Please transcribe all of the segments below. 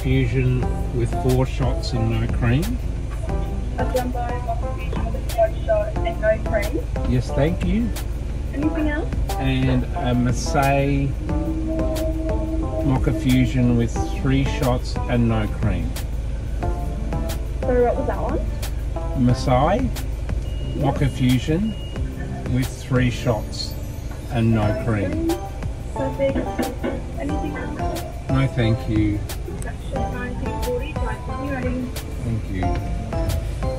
fusion with 4 shots and no cream. A jumbo mocha fusion with 4 shots and no cream. Yes, thank you. Anything else? And a Marseille mocha fusion with 3 shots and no cream. So what was that one? Marseille mocha fusion with 3 shots and no cream. Perfect. Anything else? No, thank you. 1940, ready? Thank you.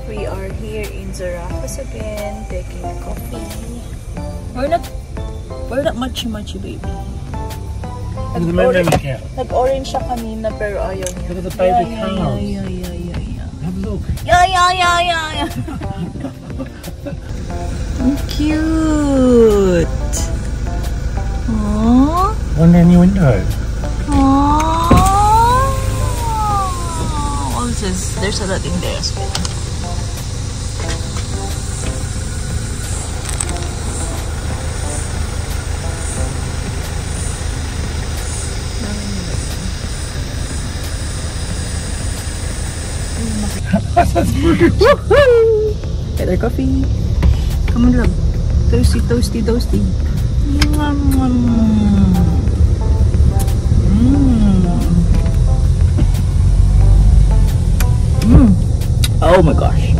We are here in Zarafas again, taking coffee. We're not muchy, baby. Nag-orange siya kanina pero ayaw niya. Look at the baby cows. Yeah. Have a look. Yeah. Cute. Aww. One down your window. Aww. Oh, there's a lot in there as well. Better coffee. Come on, love. Toasty. Oh my gosh.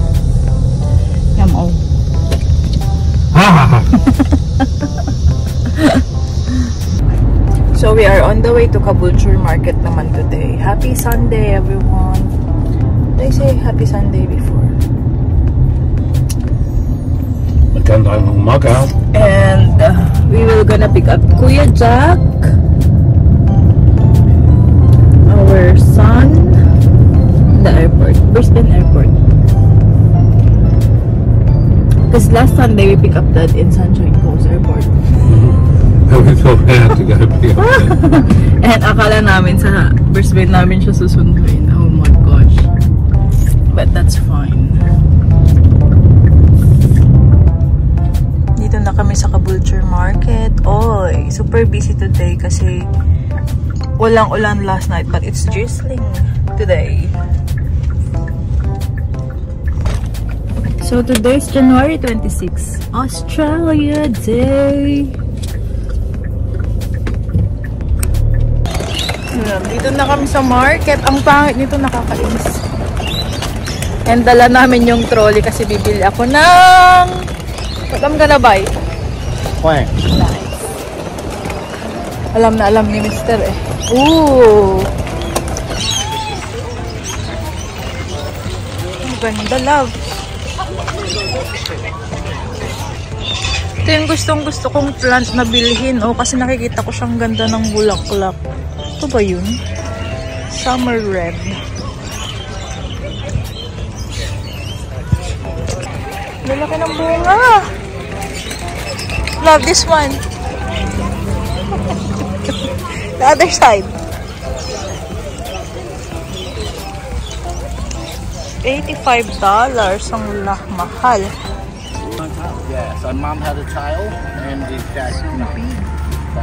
Yum. Oh. So we are on the way to Caboolture Market naman today. Happy Sunday, everyone. Did I say happy Sunday before? And we will gonna pick up Kuya Jack, our son, in the airport, Brisbane Airport. Because last Sunday we pick up Dad in Sunshine Coast Airport. We thought we had to go beyond. And akala namin sa Brisbane namin siya susunduin. Oh my gosh. But that's fine. Dito na kami sa Caboolture Market. Oy, super busy today kasi walang ulan last night but it's drizzling today. So today is January 26, Australia Day. Dito na kami sa market. Ang pangit nito, nakakainis. And dala namin yung trolley kasi bibili ako ng... What I'm gonna buy? Plant. Nice. Alam na alam ni Mr. eh. Ooh! Ang ganda, love. Ito yung gustong-gusto kong plant na bilhin. Oh, kasi nakikita ko siyang ganda ng bulaklak. Ito ba yun? Summer red. Lalaki ng bunga. Love this one. The other side. $85 ang mahal. Yeah, so mum had a tail and his dad nothing. So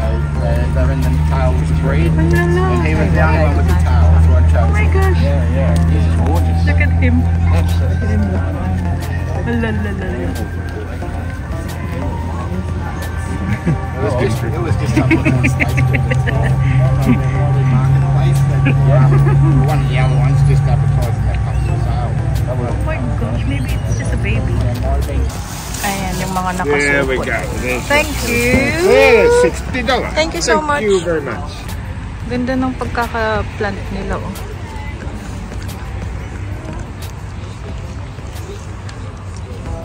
they're in the tail to breed. And he was the only one with the tail. That's why I chose. Oh my gosh. Yeah. He's gorgeous. Look at him. Absolutely. It was just up on one stage. Marketplace. One of the other ones just advertising that comes for sale. Oh my gosh, maybe it's just a baby. Ayan, yung mga nakasupot. There we go. Thank you. Yeah, $60. Thank you so much. Thank you very much. Ganda ng pagkaka-plant nila, oh.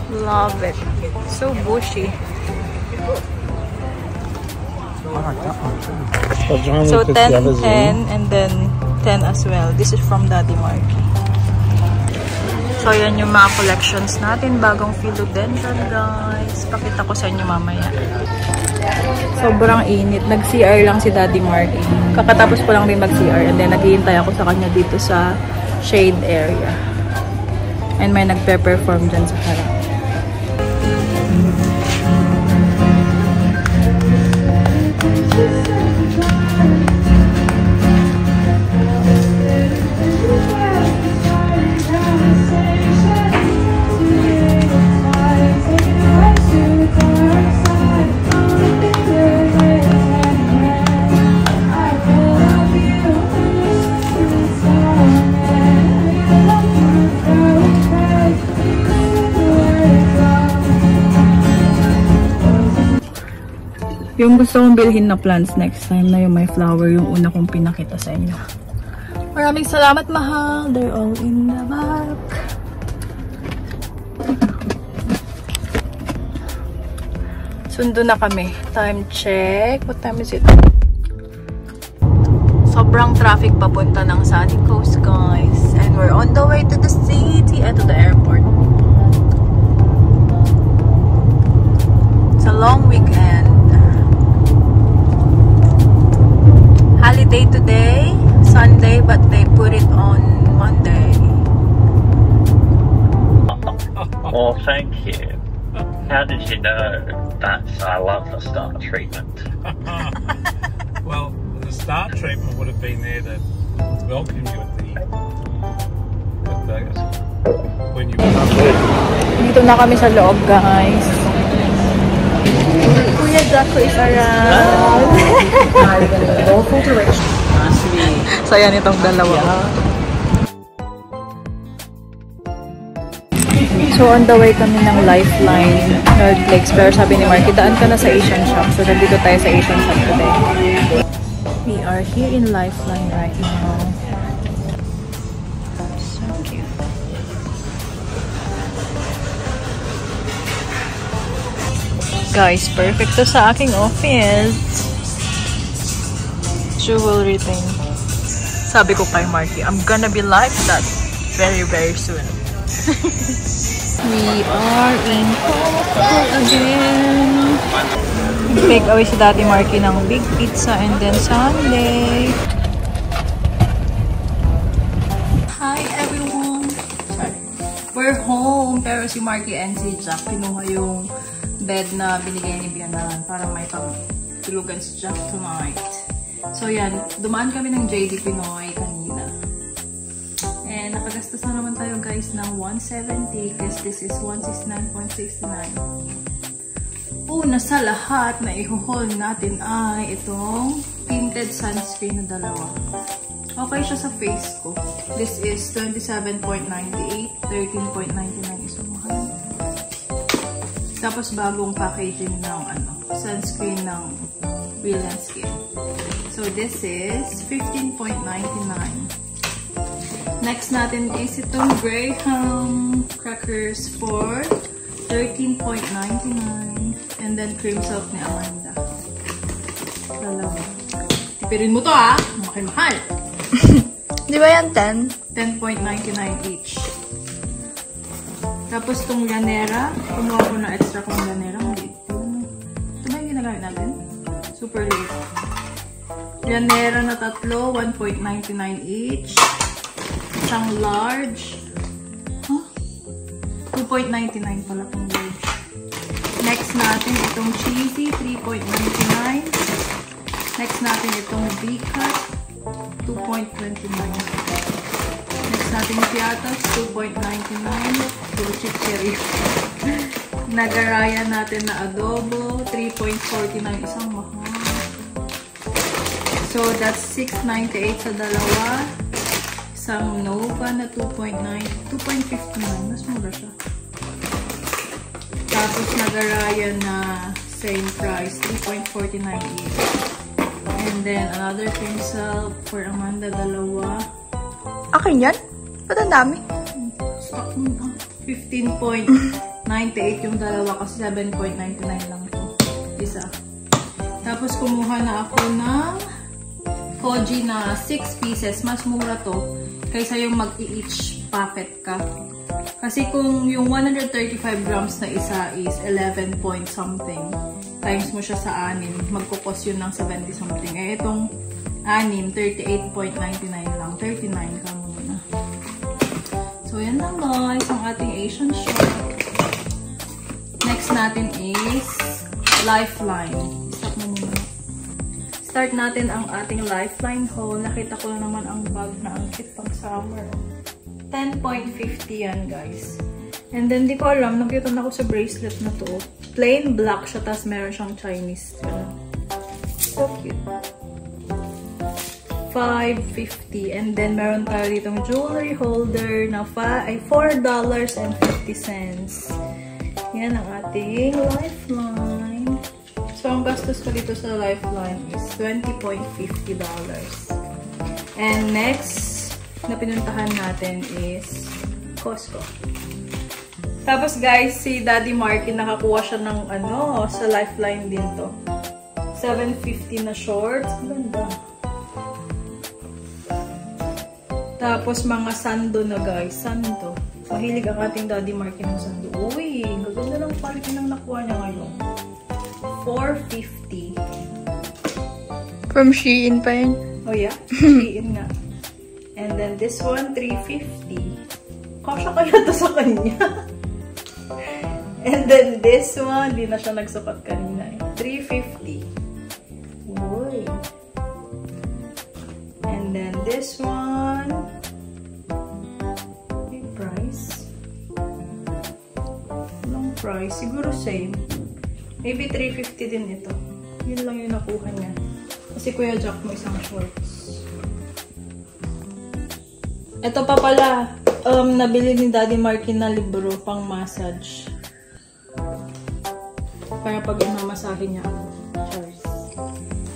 Love it. So bushy. So 10, 10, and then 10 as well. This is from Daddy Marky. So yan yung mga collections natin. Bagong philodendron, guys. Pakita ko sa inyo mamaya. Sobrang init. Nag-CR lang si Daddy Marky. Kakatapos ko lang din mag-CR. And then naghihintay ako sa kanya dito sa shade area. And may nagpe-perform dyan sa harap. Yung gusto kong bilhin na plants next time na yung may flower, yung una kong pinakita sa inyo. Maraming salamat, mahal. They're all in the back. Sundo na kami. Time check. What time is it? Sobrang traffic papunta ng Sunny Coast, guys. And we're on the way to the city and to the airport. It's a long weekend. Holiday today, Sunday, but they put it on Monday. Well, thank you. How did you know that I love the STAR treatment? Well, the STAR treatment would have been there to welcome you when you were Dito na kami sa loob, guys. Kuya Jacko is around. So, yan itong dalawa. So, on the way kami ng Lifeline Nordflakes. Pero sabi ni Marky, daan ka na sa Asian shop. So, nandito tayo sa Asian shop today. We are here in Lifeline right now. So cute. Guys, perfect to sa aking office. Jewelry thing. Sabi ko kay Marky, I'm gonna be like that very, very soon. We are in Coco again. Take away si Daddy Marky ng big pizza and then sundae. Hi everyone! Sorry. We're home, pero si Marky and si Jack pinuha yung bed na binigay ni Bianalan para may pagtulugan si Jack tonight. So yan, dumaan kami ng JD Pinoy kanina. And nakagastos na naman tayo guys ng 170 because this is 169.69. Una sa lahat na i-haul natin ay itong tinted sunscreen na dalawa. Okay siya sa face ko. This is 27.98, 13.99 is mahal. Tapos bagong packaging ng sunscreen ng Brilliant Skin. So this is 15.99. Next natin is itong Graham crackers for 13.99. And then cream soap ni Amanda. Dalawa. Tipirin mo to mahal. Di ba yan 10? 10.99 each. Tapos itong Llanera. Kumuha ko na extra kong Llanera. Ito ba yung ginagamit natin? Super late. Llanera na tatlo. 1.99 each. Isang large. 2.99 pala itong large. Next natin itong cheesy. 3.99. Next natin itong V-cut. 2.29. Next natin piatas. 2.99. Puro chichiri. Nagaraya natin na adobo. 3.49. Isang mahal. So that's 6.98 sa dalawa. Isang Nova na 2.9. 2.59. Mas mura siya. Tapos nagaraya na same price. 3.49 each. And then another cream soap for Amanda, dalawa. Akin yan? Ba't ang dami? Stock mo na. 15.98 yung dalawa kasi 7.99 lang ito. Isa. Tapos kumuha na ako ng Koji na 6 pieces. Mas mura to kaysa yung mag-each packet ka. Kasi kung yung 135 grams na isa is 11 point something, times mo siya sa 6, magkukos yun ng 70 something. Eh, itong 6, 38.99 lang. 39 ka muna. So, yan lang guys, ang ating Asian shop. Next natin is Lifeline. Stop mo muna. Start natin ang ating Lifeline haul. Nakita ko na naman ang bag na ang cute pang summer. 10.50 yan, guys. And then, di ko alam, nakita na ako sa bracelet na to. Plain black siya, tapos meron siyang Chinese. So cute. 5.50. And then, meron tayo ditong jewelry holder na $4.50. Yan ang ating Lifeline. So, So, ang gastos ko dito sa Lifeline is $20.50. And next na pinuntahan natin is Costco. Tapos guys, si Daddy Marky nakakuha siya ng sa Lifeline din to. $7.50 na shorts. Ang ganda. Tapos mga sando na guys. Sando. Mahilig ang ating Daddy Marky ng sando. Uy, gaganda ng quality ng nakuha niya ngayon. $4.50. From Shein pa yun? Oh yeah, Shein nga. And then this one, $3.50. Kasya kaya to sa kanya. And then this one, di na siya nagsukat kanina eh. $3.50. Uy. And then this one, may price. Anong price? Siguro same. Maybe $3.50 din ito. Yun lang yung nakuha niya. Kasi Kuya Jack mo isang shorts. Ito pa pala, nabili ni Daddy Marky na libro pang massage. Para pag masahe niya ako. Cheers.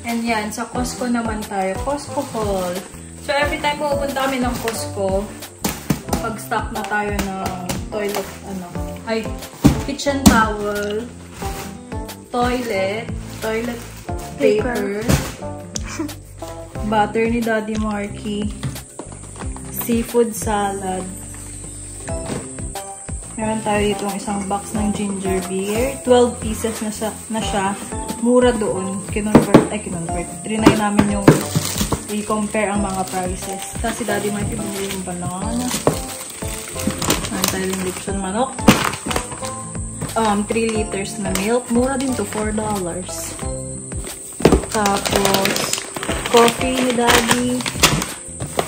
And yan, sa Costco naman tayo. Costco haul. So every time pupunta kami ng Costco, pag-stock na tayo ng toilet, kitchen towel, toilet paper, butter ni Daddy Marky, seafood salad. Meron tayo dito isang box ng ginger beer. 12 pieces na siya. Mura doon. Kinonvert. Trinay namin yung i-compare ang mga prices. Tapos si Daddy Marky bumili yung banana. Meron tayo yung lipson manok. 3 liters na milk. Mura din to, $4. Tapos, coffee ni Daddy.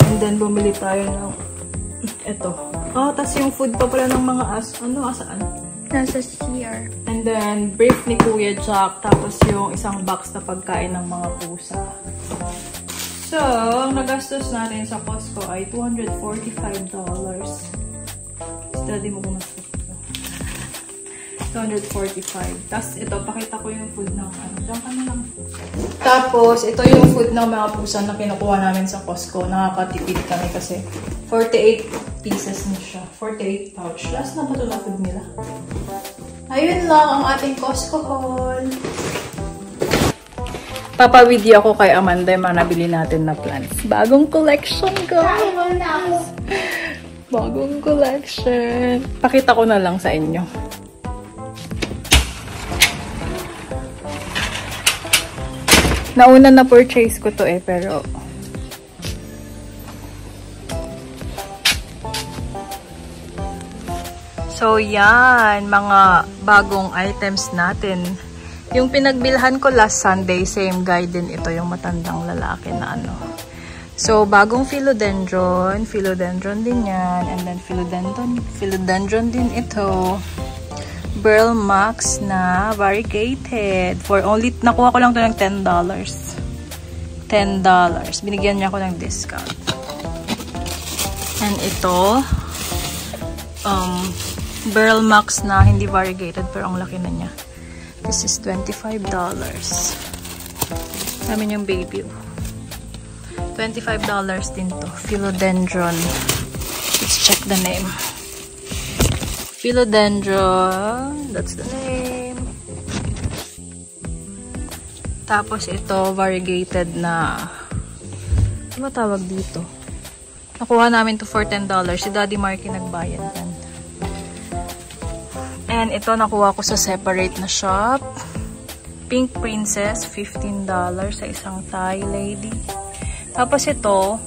And then, bumili tayo ng ito. Oh, tapos yung food pa pala ng mga asaan? Nasa CR. And then, brief ni Kuya Jack. Tapos yung isang box na pagkain ng mga pusa. So, ang nagastos natin sa Costco ay $245. Daddy mo gumastos. $245. Tapos ito, pakita ko yung food ng Diyan ka na lang. Tapos, ito yung food ng mga pusa na kinukuha namin sa Costco. Nakakatipid kami kasi 48 pieces na siya. 48 pouch. Last na ba ito na food nila? Ayun lang ang ating Costco haul. Papa-video ako kay Amanda yung mga nabili natin na plants. Bagong collection, guys! Bagong collection. Pakita ko na lang sa inyo. Nauna na purchase ko to pero so yan, mga bagong items natin. Yung pinagbilhan ko last Sunday, same guy din ito, yung matandang lalaki na So, bagong philodendron din yan, and then philodendron din ito. Burl Max na variegated. For only, nakuha ko lang to ng $10. Binigyan niya ako ng discount. And ito, Burl Max na hindi variegated, pero ang laki na niya. This is $25. Namin yung baby. $25 din to. Philodendron. Let's check the name. Philodendron. That's the name. Tapos ito, variegated na, ano ba tawag dito? Nakuha namin to for $10. Si Daddy Marky nagbayad yan. And ito, nakuha ko sa separate na shop. Pink Princess, $15 sa isang Thai lady. Tapos ito,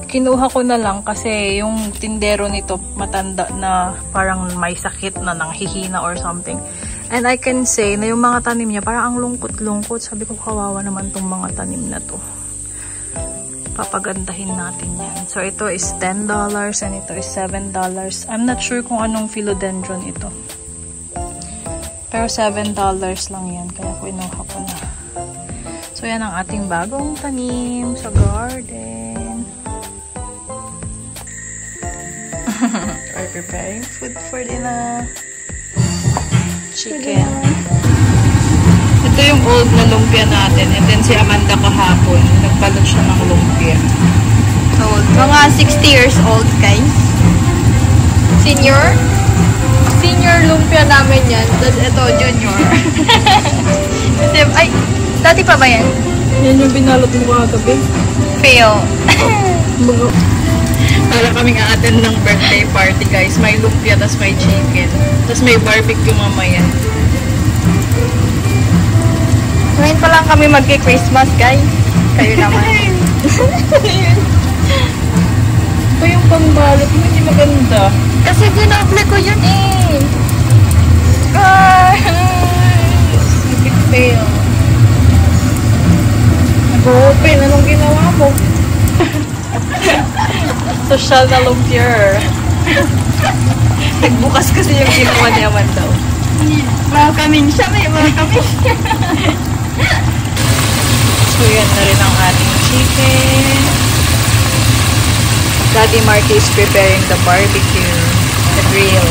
kinuha ko na lang kasi yung tindero nito matanda na, parang may sakit na, nanghihina or something. And I can say na yung mga tanim niya parang ang lungkot-lungkot. Sabi ko, kawawa naman tong mga tanim na to. Papagandahin natin yan. So ito is $10 and ito is $7. I'm not sure kung anong philodendron ito. Pero $7 lang yan. Kaya kinuha ko na. So yan ang ating bagong tanim sa garden. We're preparing food for the chicken. Ito Ito yung old na lumpia natin. And then si Amanda kahapon, nagbalot siya ng lumpia. Old. Mga 60 years old, guys. Senior lumpia namin yan. Tapos ito, junior. Ay, dati pa ba yan? Yan yung binalot mo kagabi. Fail. Para kaming a-attend ng birthday party, guys. May lumpia, tas may chicken. Tas may barbecue mamaya. Ngayon pa lang kami magki-Christmas, guys. Kayo naman. Ito yung pambalot mo, hindi maganda. Kasi ginable ko yun eh. Big fail. Nag-open. Anong ginawa mo? Social na lumpia. Nagbukas kasi yung ginawa niya man daw. Welcoming siya, may welcoming. So yan na rin ang ating chicken. Daddy Marky is preparing the barbecue. The grill.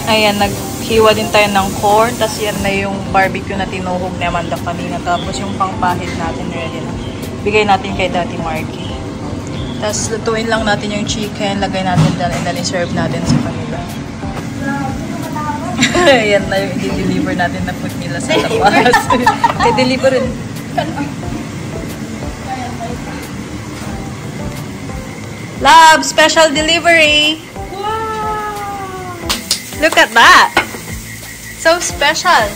Ayan, naghiwa din tayo ng corn. Tapos yan na yung barbecue na tinuhog ni Amanda kanina. Tapos yung pangpahid natin ready na. Bigay natin kay Daddy Marky. Tapos lutuin lang natin yung chicken. Lagay natin dyan and then i-serve natin sa kanila. Ayan na yung i-deliver natin na food nila sa labas. I-deliver rin. Love, special delivery! Look at that. So special.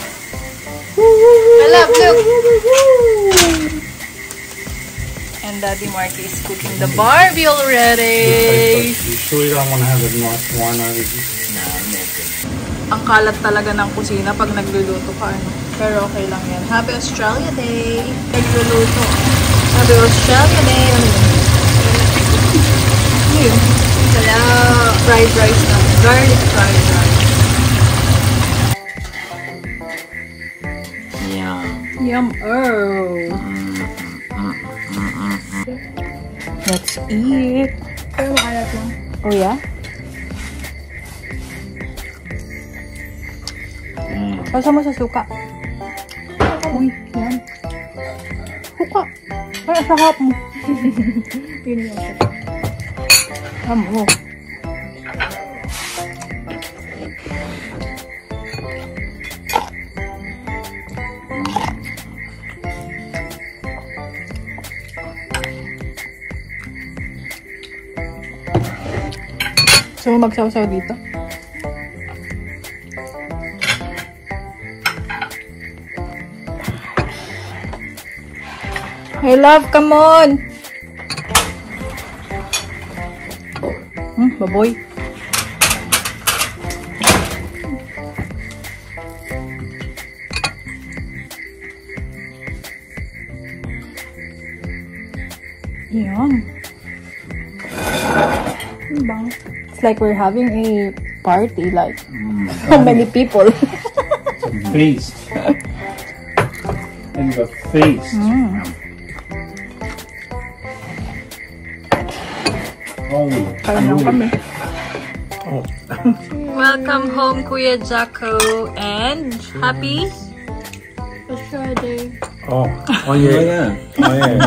I love, look. And Daddy Marky is cooking the Barbie already. You sure you don't want to have a North one over here? No, I'm okay. Ang kalat talaga ng kusina pag nagluluto ka. Ano? Pero okay lang yan. Happy Australia Day! Nagluluto. Happy Australia Day! Ano yun? Ano yun? Kaya fried rice na. Garlic fried rice. Yum. Yum! Oh! Let's eat! Pero maalat lang. Oh yeah? Pasa mo sa suka. Uy, yan. Suka. Ay, sarap mo. Yun yung suka. Amo. So, magsaw-saw dito. Hey, love, come on! Baboy. Yan. It's like we're having a party, like, how many people? Feast. And the feast. Welcome home, Kuya Jacko, and happy Australia Day. Oh yeah. Oh yeah.